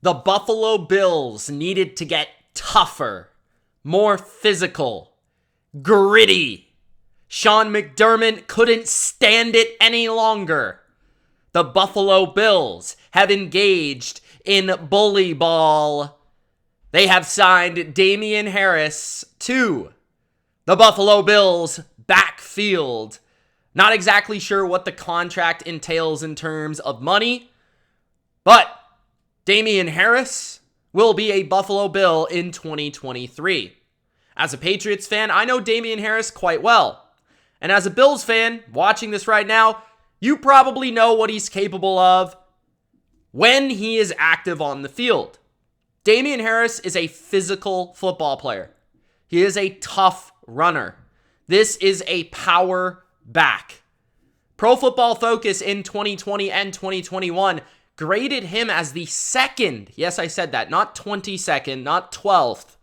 The Buffalo Bills needed to get tougher, more physical, gritty. Sean McDermott couldn't stand it any longer. The Buffalo Bills have engaged in bully ball. They have signed Damien Harris to the Buffalo Bills backfield. Not exactly sure what the contract entails in terms of money, but Damien Harris will be a Buffalo Bill in 2023. As a Patriots fan, I know Damien Harris quite well. And as a Bills fan, watching this right now, you probably know what he's capable of when he is active on the field. Damien Harris is a physical football player. He is a tough runner. This is a power back. Pro Football Focus in 2020 and 2021 graded him as the second, yes, I said that, not 22nd, not 12th,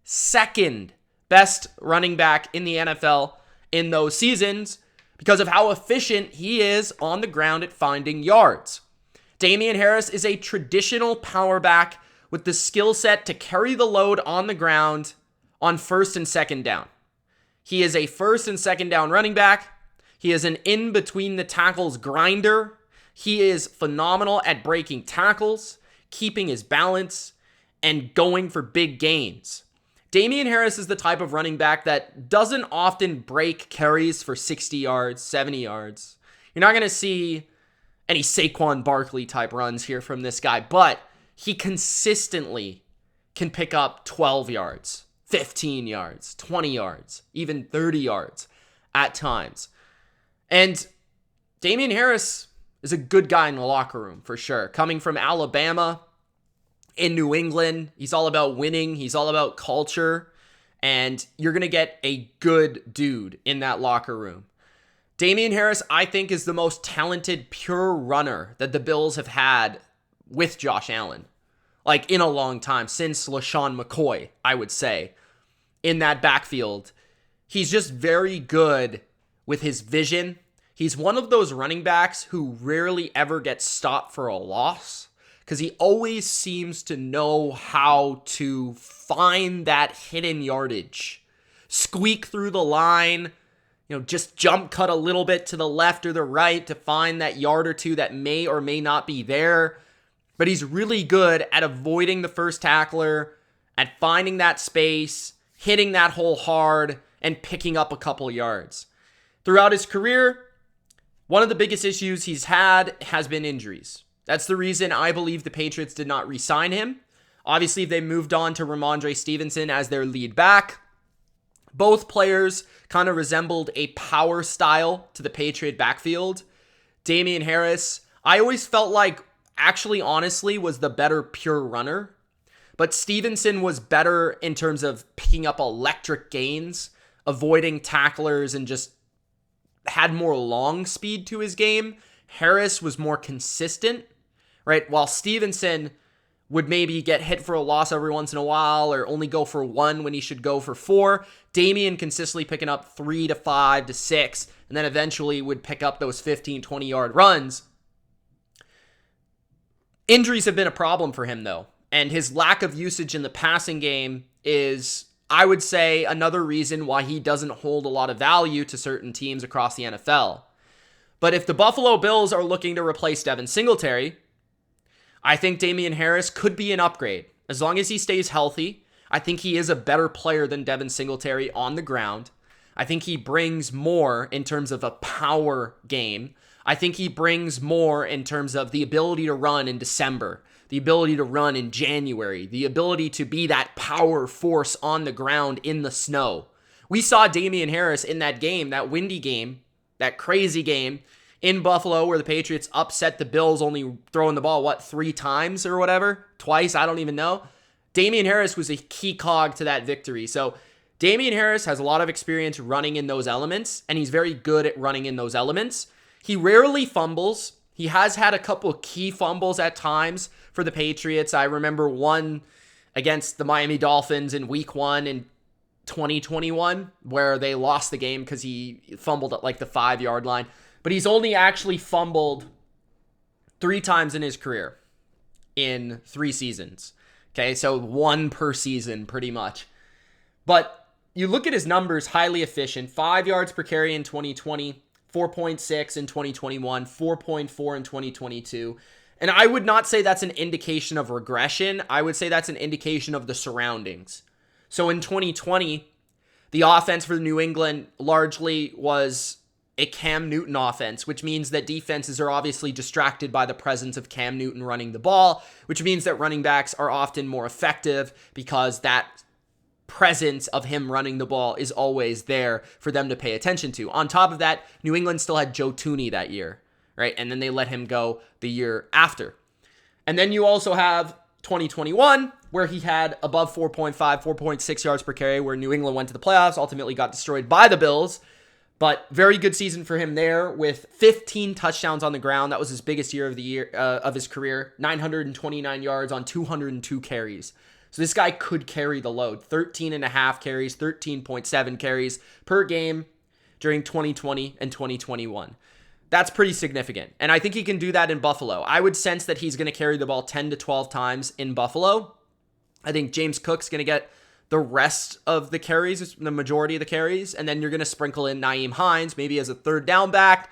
second best running back in the NFL in those seasons because of how efficient he is on the ground at finding yards. Damien Harris is a traditional power back with the skill set to carry the load on the ground on first and second down. He is a first and second down running back. He is an in-between the tackles grinder. He is phenomenal at breaking tackles, keeping his balance, and going for big gains. Damien Harris is the type of running back that doesn't often break carries for 60 yards, 70 yards. You're not going to see any Saquon Barkley type runs here from this guy, but he consistently can pick up 12 yards, 15 yards, 20 yards, even 30 yards at times. And Damien Harris is a good guy in the locker room for sure. Coming from Alabama in New England, he's all about winning. He's all about culture. And you're going to get a good dude in that locker room. Damien Harris, I think, is the most talented pure runner that the Bills have had with Josh Allen. Like in a long time, since LaShawn McCoy, I would say, in that backfield. He's just very good with his vision. He's one of those running backs who rarely ever gets stopped for a loss because he always seems to know how to find that hidden yardage, squeak through the line, just jump cut a little bit to the left or the right to find that yard or two that may or may not be there. But he's really good at avoiding the first tackler, at finding that space, hitting that hole hard, and picking up a couple yards. Throughout his career, one of the biggest issues he's had has been injuries. That's the reason I believe the Patriots did not re-sign him. Obviously, they moved on to Ramondre Stevenson as their lead back. Both players kind of resembled a power style to the Patriot backfield. Damien Harris, I always felt like, actually, honestly, was the better pure runner. But Stevenson was better in terms of picking up electric gains, avoiding tacklers, and just had more long speed to his game. Harris was more consistent, right? While Stevenson would maybe get hit for a loss every once in a while or only go for one when he should go for four. Damien consistently picking up 3 to 5 to 6, and then eventually would pick up those 15, 20-yard runs. Injuries have been a problem for him, though, and his lack of usage in the passing game is, I would say, another reason why he doesn't hold a lot of value to certain teams across the NFL. But if the Buffalo Bills are looking to replace Devin Singletary, I think Damien Harris could be an upgrade. As long as he stays healthy, I think he is a better player than Devin Singletary on the ground. I think he brings more in terms of a power game. I think he brings more in terms of the ability to run in December, the ability to run in January, the ability to be that power force on the ground in the snow. We saw Damien Harris in that game, that windy game, that crazy game in Buffalo where the Patriots upset the Bills, only throwing the ball, 3 times or whatever? Twice, I don't even know. Damien Harris was a key cog to that victory. So Damien Harris has a lot of experience running in those elements, and he's very good at running in those elements. He rarely fumbles. He has had a couple of key fumbles at times for the Patriots. I remember one against the Miami Dolphins in week 1 in 2021 where they lost the game because he fumbled at the 5-yard line. But he's only actually fumbled 3 times in his career. in 3 seasons. Okay, so 1 per season pretty much. But you look at his numbers, highly efficient. 5 yards per carry in 2020, 4.6 in 2021, 4.4 in 2022. And I would not say that's an indication of regression. I would say that's an indication of the surroundings. So in 2020, the offense for New England largely was a Cam Newton offense, which means that defenses are obviously distracted by the presence of Cam Newton running the ball, which means that running backs are often more effective because that presence of him running the ball is always there for them to pay attention to. On top of that, New England still had Joe Thuney that year, right? And then they let him go the year after. And then you also have 2021, where he had above 4.5, 4.6 yards per carry, where New England went to the playoffs, ultimately got destroyed by the Bills. But very good season for him there with 15 touchdowns on the ground. That was his biggest year of his career. 929 yards on 202 carries. So this guy could carry the load. 13.5 carries, 13.7 carries per game during 2020 and 2021. That's pretty significant. And I think he can do that in Buffalo. I would sense that he's going to carry the ball 10 to 12 times in Buffalo. I think James Cook's going to get the rest of the carries, the majority of the carries, and then you're going to sprinkle in Nyhiem Hines, maybe as a third down back,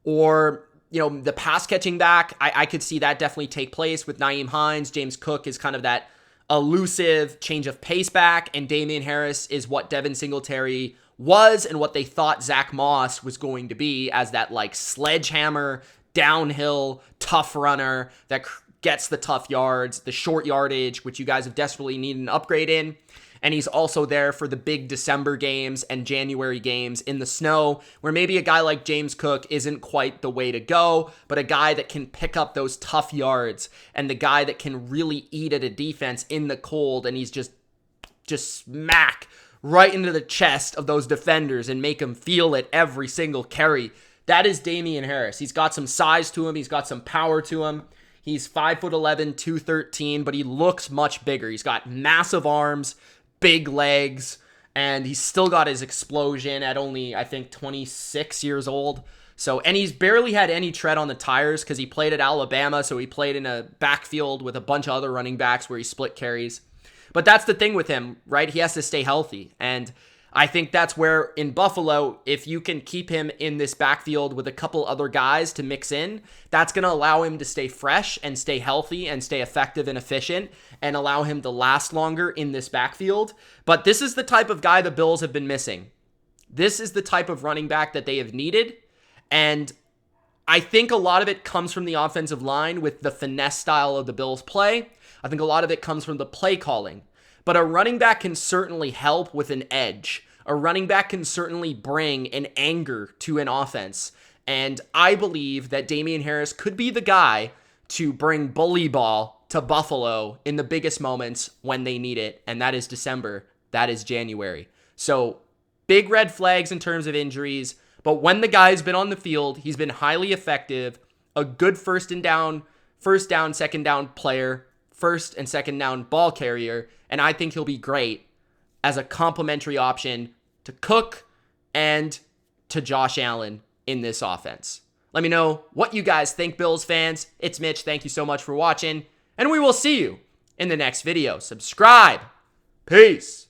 or, the pass catching back. I could see that definitely take place with Nyhiem Hines. James Cook is kind of that elusive change of pace back, and Damien Harris is what Devin Singletary was and what they thought Zach Moss was going to be as that sledgehammer, downhill, tough runner that gets the tough yards, the short yardage, which you guys have desperately needed an upgrade in. And he's also there for the big December games and January games in the snow, where maybe a guy like James Cook isn't quite the way to go, but a guy that can pick up those tough yards and the guy that can really eat at a defense in the cold, and he's just smack right into the chest of those defenders and make them feel it every single carry. That is Damien Harris. He's got some size to him. He's got some power to him. He's 5'11", 213, but he looks much bigger. He's got massive arms, big legs, and he's still got his explosion at only, I think, 26 years old. And he's barely had any tread on the tires because he played at Alabama, so he played in a backfield with a bunch of other running backs where he split carries. But that's the thing with him, right? He has to stay healthy, and I think that's where in Buffalo, if you can keep him in this backfield with a couple other guys to mix in, that's going to allow him to stay fresh and stay healthy and stay effective and efficient and allow him to last longer in this backfield. But this is the type of guy the Bills have been missing. This is the type of running back that they have needed. And I think a lot of it comes from the offensive line with the finesse style of the Bills play. I think a lot of it comes from the play calling. But a running back can certainly help with an edge. A running back can certainly bring an anger to an offense. And I believe that Damien Harris could be the guy to bring bully ball to Buffalo in the biggest moments when they need it. And that is December. That is January. So big red flags in terms of injuries. But when the guy's been on the field, he's been highly effective. A good first down, second down player. First and second down ball carrier, and I think he'll be great as a complementary option to Cook and to Josh Allen in this offense. Let me know what you guys think, Bills fans. It's Mitch. Thank you so much for watching, and we will see you in the next video. Subscribe. Peace.